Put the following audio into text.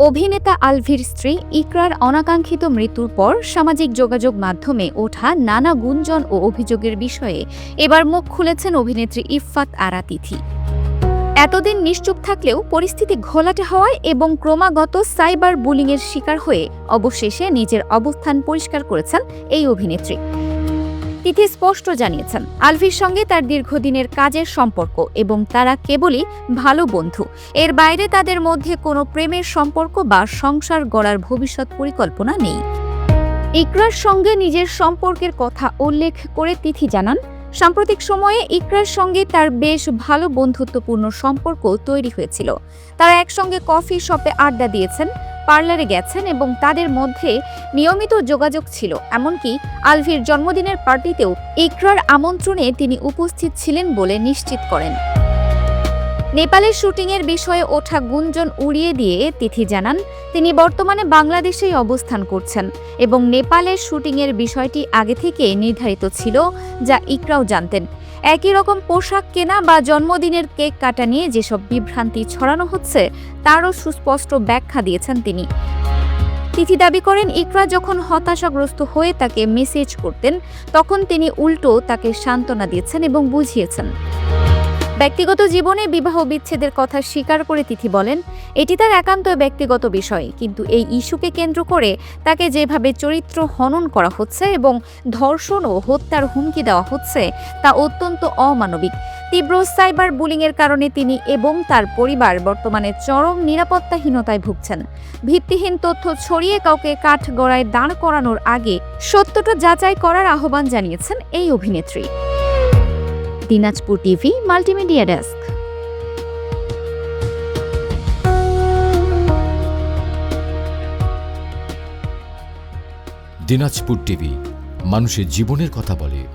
অভিনেতা আলভির স্ত্রী ইকরার অনাকাঙ্ক্ষিত মৃত্যুর পর সামাজিক যোগাযোগ মাধ্যমে ওঠা নানা গুঞ্জন ও অভিযোগের বিষয়ে এবার মুখ খুলেছেন অভিনেত্রী ইফফাত আরা তিথি। এতদিন নিশ্চুপ থাকলেও পরিস্থিতি ঘোলাটে হওয়ায় এবং ক্রমাগত সাইবার বুলিংয়ের শিকার হয়ে অবশেষে নিজের অবস্থান পরিষ্কার করেছেন এই অভিনেত্রী। তিথি স্পষ্ট জানিয়েছেন, আলভির সঙ্গে তার দীর্ঘদিনের কাজের সম্পর্ক এবং তারা কেবলই ভালো বন্ধু। এর বাইরে তাদের মধ্যে কোনো প্রেমের সম্পর্ক বা সংসার গড়ার ভবিষ্যৎ পরিকল্পনা নেই। ইকরার সঙ্গে নিজের সম্পর্কের কথা উল্লেখ করে তিথি জানান, সাম্প্রতিক সময়ে ইকরার সঙ্গে তার বেশ ভালো বন্ধুত্বপূর্ণ সম্পর্ক তৈরি হয়েছিল। তারা একসঙ্গে কফি শপে আড্ডা দিয়েছেন, পার্লারে গেছেন এবং তাদের মধ্যে নিয়মিত যোগাযোগ ছিল। এমনকি আলভির জন্মদিনের পার্টিতেও ইকরার আমন্ত্রণে তিনি উপস্থিত ছিলেন বলে নিশ্চিত করেন। নেপালের শুটিংয়ের বিষয়ে ওঠা গুঞ্জন উড়িয়ে দিয়ে তিথি জানান, তিনি বর্তমানে বাংলাদেশেই অবস্থান করছেন এবং নেপালের শুটিংয়ের বিষয়টি আগে থেকে নির্ধারিত ছিল, যা ইকরাও জানতেন। একই রকম পোশাক কেনা বা জন্মদিনের কেক কাটা নিয়ে যেসব বিভ্রান্তি ছড়ানো হচ্ছে তারও সুস্পষ্ট ব্যাখ্যা দিয়েছেন তিনি। তিথি দাবি করেন, ইকরা যখন হতাশাগ্রস্ত হয়ে তাকে মেসেজ করতেন তখন তিনি উল্টো তাকে সান্ত্বনা দিয়েছেন এবং বুঝিয়েছেন। ব্যক্তিগত জীবনে বিবাহ বিচ্ছেদের কথা স্বীকার করে তিথি বলেন, এটি তার একান্ত ব্যক্তিগত বিষয়, কিন্তু এই ইস্যুকে কেন্দ্র করে তাকে যেভাবে চরিত্র হনন করা হচ্ছে এবং ধর্ষণ ও হত্যার হুমকি দেওয়া হচ্ছে তা অত্যন্ত অমানবিক। তীব্র সাইবার বুলিংয়ের কারণে তিনি এবং তার পরিবার বর্তমানে চরম নিরাপত্তাহীনতায় ভুগছেন। ভিত্তিহীন তথ্য ছড়িয়ে কাউকে কাঠগড়ায় দাঁড় করানোর আগে সত্যটা যাচাই করার আহ্বান জানিয়েছেন এই অভিনেত্রী। Dinajpur TV multimedia desk. Dinajpur TV মানুষের জীবনের কথা বলে।